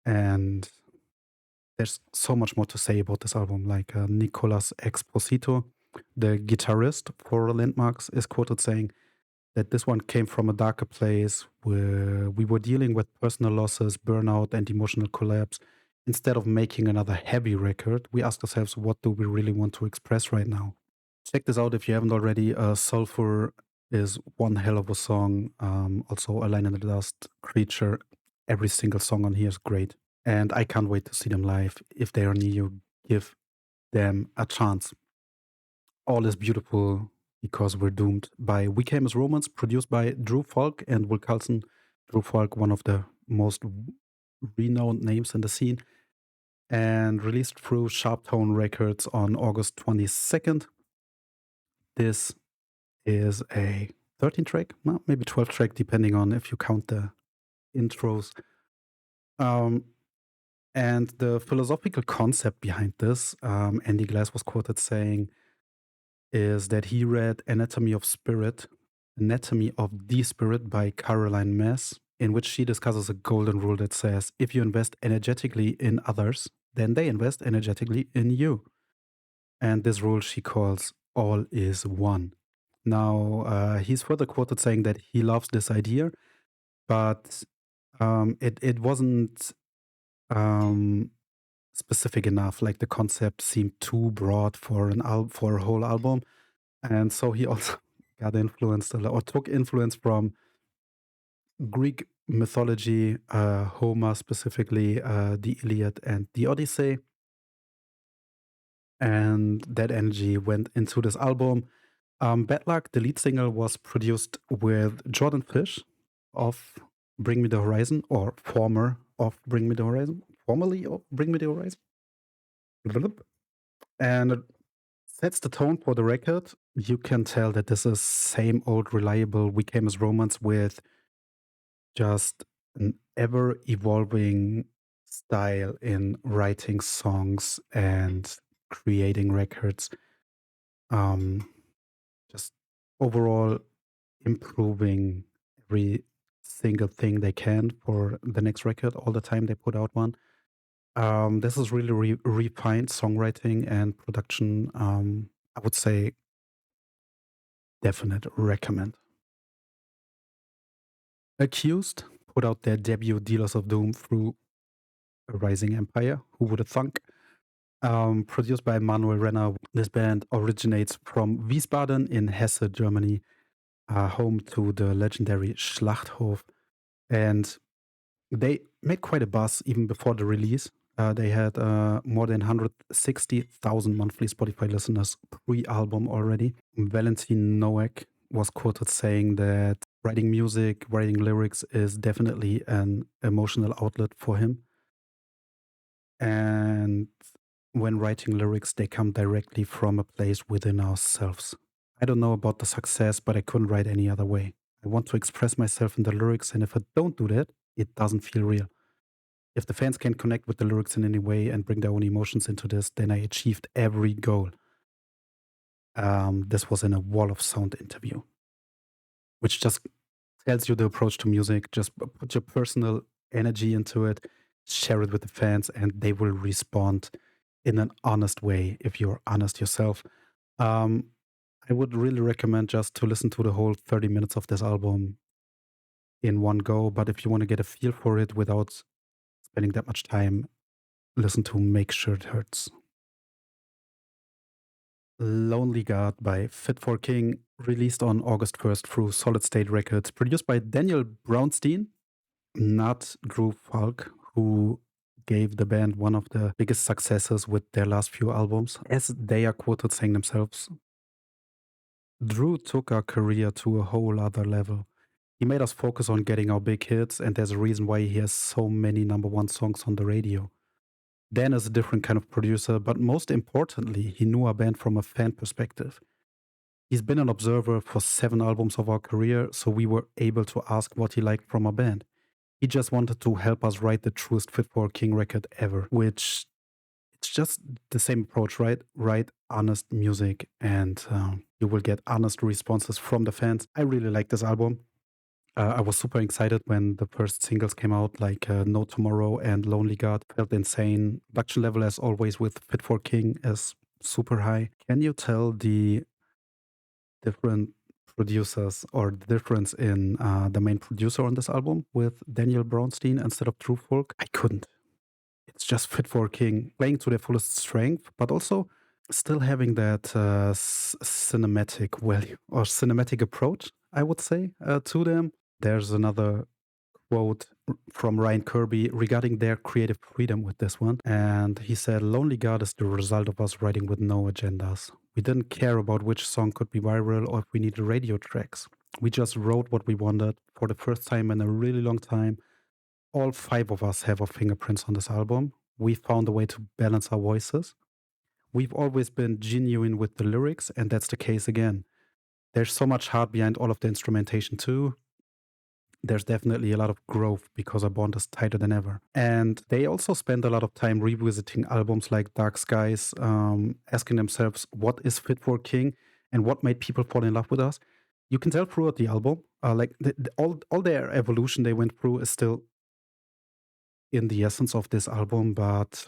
And there's so much more to say about this album. Like Nicolas Exposito, the guitarist for Landmarks, is quoted saying that this one came from a darker place where we were dealing with personal losses, burnout, and emotional collapse. Instead of making another heavy record, we asked ourselves, what do we really want to express right now? Check this out if you haven't already. Sulfur is one hell of a song. Also, A Line in the Dust, Creature. Every single song on here is great. And I can't wait to see them live. If they are near you, give them a chance. All is Beautiful Because We're Doomed by We Came as Romans, produced by Drew Falk and Will Carlson. Drew Falk, one of the most renowned names in the scene, and released through Sharp Tone Records on August 22nd. This is a 13 track, well, maybe 12 track, depending on if you count the intros. And the philosophical concept behind this, Andy Glass was quoted saying, is that he read Anatomy of the Spirit by Caroline Mess, in which she discusses a golden rule that says, if you invest energetically in others, then they invest energetically in you. And this rule she calls all is one. Now, he's further quoted saying that he loves this idea, but it wasn't specific enough. Like the concept seemed too broad for for a whole album, and so he also got influenced or took influence from Greek mythology, Homer specifically, the Iliad and the Odyssey, and that energy went into this album. Bad Luck, the lead single, was produced with Jordan Fish of Bring Me the Horizon, or former of Bring Me the Horizon, formerly of Bring Me the Horizon. And it sets the tone for the record. You can tell that this is same old reliable We Came as Romance with just an ever-evolving style in writing songs and creating records. Um, just overall improving every single thing they can for the next record all the time they put out one. This is really refined songwriting and production. I would say definite recommend. Accused put out their debut Dealers of Doom through a rising empire. Who would have thunk? Produced by Manuel Renner. This band originates from Wiesbaden in Hesse, Germany, home to the legendary Schlachthof. And they made quite a buzz even before the release. They had more than 160,000 monthly Spotify listeners pre-album already. Valentin Nowak was quoted saying that writing music, writing lyrics is definitely an emotional outlet for him. And when writing lyrics, they come directly from a place within ourselves. I don't know about the success, but I couldn't write any other way. I want to express myself in the lyrics, and if I don't do that, it doesn't feel real. If the fans can connect with the lyrics in any way and bring their own emotions into this, then I achieved every goal. This was in a Wall of Sound interview, which just tells you the approach to music. Just put your personal energy into it, share it with the fans, and they will respond in an honest way if you're honest yourself. I would really recommend just to listen to the whole 30 minutes of this album in one go. But if you want to get a feel for it without spending that much time, listen to Make Sure It Hurts. Lonely God by Fit for King, released on August 1st through Solid State Records, produced by Daniel Brownstein, not Drew Falk, who gave the band one of the biggest successes with their last few albums. As they are quoted saying themselves, Drew took our career to a whole other level. He made us focus on getting our big hits, and there's a reason why he has so many number one songs on the radio. Dan is a different kind of producer, but most importantly, he knew our band from a fan perspective. He's been an observer for 7 albums of our career, so we were able to ask what he liked from our band. He just wanted to help us write the truest Fit for a King record ever, which it's just the same approach, right? Write honest music and you will get honest responses from the fans. I really like this album. I was super excited when the first singles came out, like No Tomorrow and Lonely God. Felt insane. Production level, as always, with Fit for King is super high. Can you tell the different producers or the difference in the main producer on this album with Daniel Brownstein instead of Drew Falk? I couldn't. It's just Fit for King, playing to their fullest strength, but also still having that cinematic value or cinematic approach, I would say, to them. There's another quote from Ryan Kirby regarding their creative freedom with this one. And he said, Lonely God is the result of us writing with no agendas. We didn't care about which song could be viral or if we needed radio tracks. We just wrote what we wanted for the first time in a really long time. All 5 of us have our fingerprints on this album. We found a way to balance our voices. We've always been genuine with the lyrics, and that's the case again. There's so much heart behind all of the instrumentation too. There's definitely a lot of growth because our bond is tighter than ever. And they also spend a lot of time revisiting albums like Dark Skies, asking themselves, what is Fit for King and what made people fall in love with us? You can tell throughout the album, all their evolution they went through is still in the essence of this album, but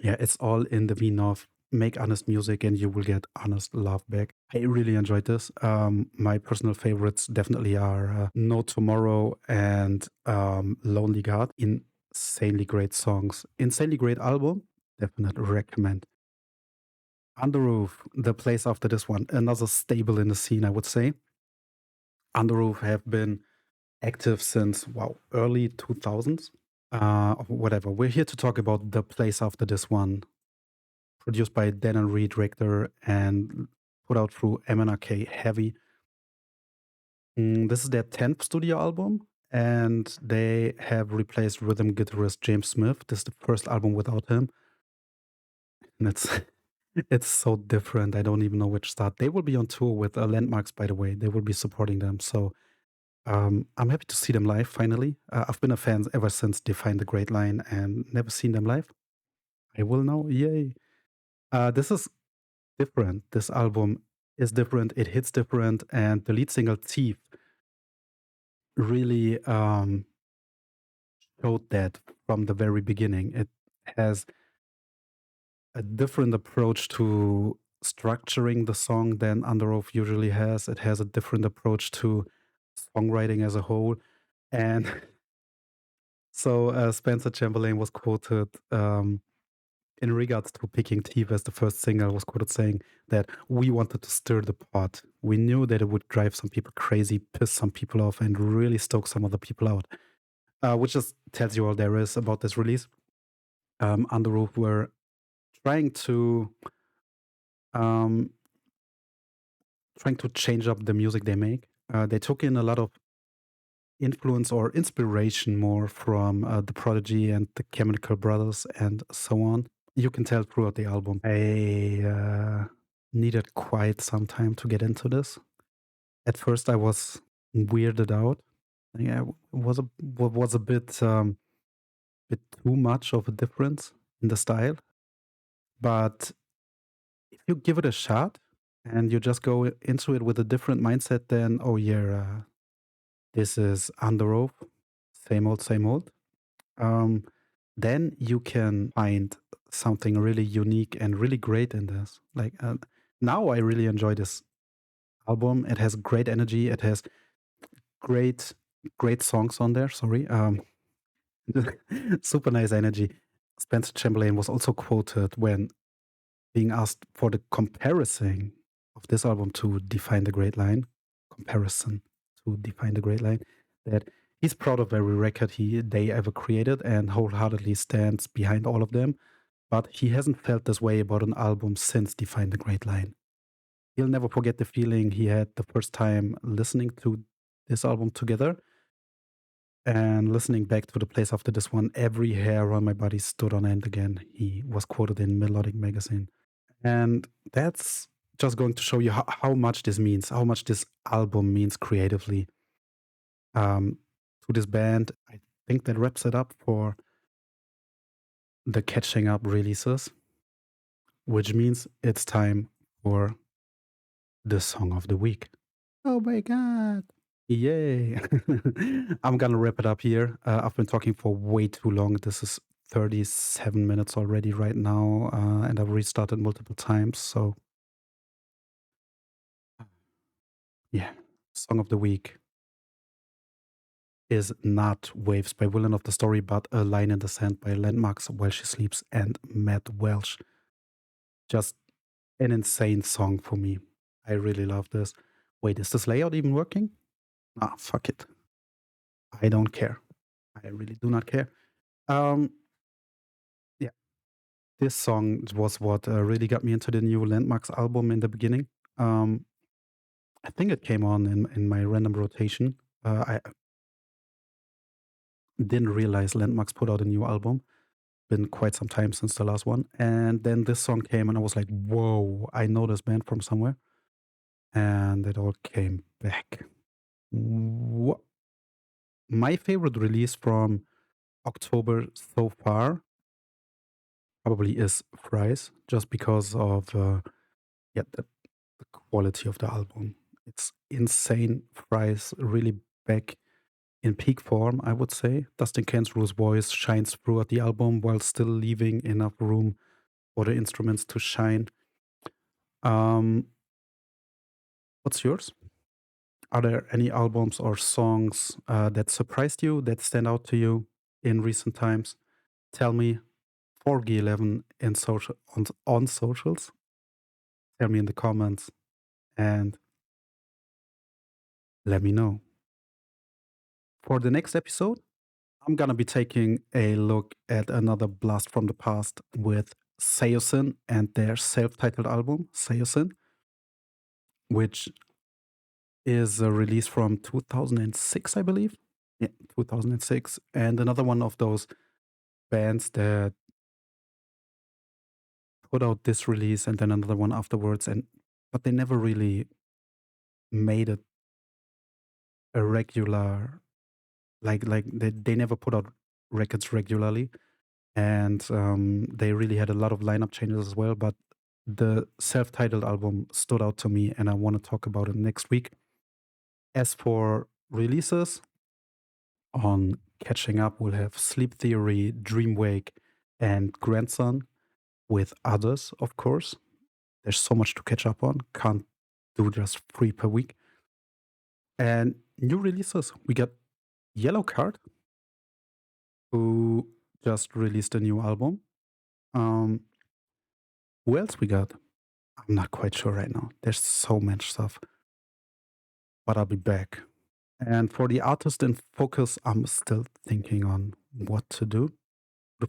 yeah, it's all in the vein of make honest music and you will get honest love back. I really enjoyed this. My personal favorites definitely are No Tomorrow and Lonely God. Insanely great songs. Insanely great album. Definitely recommend. Underoath, the place after this one. Another stable in the scene, I would say. Underoath have been active since, wow, early 2000s. Whatever. We're here to talk about the place after this one. Produced by Dan and Reed Richter and put out through MNRK Heavy. This is their 10th studio album, and they have replaced rhythm guitarist James Smith. This is the first album without him. And it's so different. I don't even know which start. They will be on tour with Landmarks, by the way. They will be supporting them. So I'm happy to see them live finally. I've been a fan ever since Define the Great Line and never seen them live. I will now. Yay. This is different. This album is different. It hits different. And the lead single, Thief, really showed that from the very beginning. It has a different approach to structuring the song than Underoath usually has. It has a different approach to songwriting as a whole. And so Spencer Chamberlain was quoted in regards to picking Thief as the first single, was quoted saying that we wanted to stir the pot. We knew that it would drive some people crazy, piss some people off, and really stoke some other people out. Which just tells you all there is about this release. Underoath were trying to um, change up the music they make. They took in a lot of influence or inspiration more from the Prodigy and the Chemical Brothers and so on. You can tell throughout the album. I needed quite some time to get into this. At first, I was weirded out. Yeah, it was a bit too much of a difference in the style. But if you give it a shot and you just go into it with a different mindset, then oh yeah, this is Underoath, same old, same old. Then you can find something really unique and really great in this. Like now, I really enjoy this album. It has great energy. It has great, great songs on there. Sorry, super nice energy. Spencer Chamberlain was also quoted when being asked for the comparison of this album to Define the Great Line, comparison to Define the Great Line, that he's proud of every record they ever created and wholeheartedly stands behind all of them. But he hasn't felt this way about an album since Define the Great Line. He'll never forget the feeling he had the first time listening to this album together. And listening back to the place after this one, every hair on my body stood on end again. He was quoted in Melodic Magazine. And that's just going to show you how much this means, how much this album means creatively to this band. I think that wraps it up for the catching up releases, which means it's time for the song of the week. Oh my God. Yay. I'm going to wrap it up here. I've been talking for way too long. This is 37 minutes already right now, and I've restarted multiple times. So, yeah, song of the week is not Waves by Villain of the Story, but A Line in the Sand by Landmarks While She Sleeps and Matt Welsh. Just an insane song for me. I really love this. Wait, is this layout even working? Ah, fuck it. I don't care. I really do not care. Yeah, this song was what really got me into the new Landmarks album in the beginning. I think it came on in my random rotation. I didn't realize Landmarks put out a new album. Been quite some time since the last one. And then this song came and I was like, whoa, I know this band from somewhere. And it all came back. My favorite release from October so far probably is Thrice, just because of the quality of the album. It's insane. Thrice really back in peak form, I would say. Dustin Kensrue's voice shines throughout the album while still leaving enough room for the instruments to shine. What's yours? Are there any albums or songs that surprised you, that stand out to you in recent times? Tell me. Forgie11 in on socials. Tell me in the comments and let me know. For the next episode, I'm gonna be taking a look at another blast from the past with Seosin and their self-titled album, Seosin, which is a release from 2006, I believe. Yeah, 2006. And another one of those bands that put out this release and then another one afterwards, but they never really made it a regular like they never put out records regularly, and they really had a lot of lineup changes as well. But the self-titled album stood out to me, and I want to talk about it next week. As for releases, on Catching Up, we'll have Sleep Theory, Dreamwake, and Grandson, with others, of course. There's so much to catch up on. Can't do just 3 per week. And new releases, we got Yellow Card, who just released a new album. Um, who else we got? I'm not quite sure right now. There's so much stuff, but I'll be back. And for the artist in focus, I'm still thinking on what to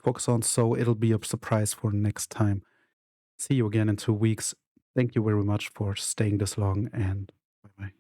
focus on, so it'll be a surprise for next time. See you again in 2 weeks. Thank you very much for staying this long, and bye bye.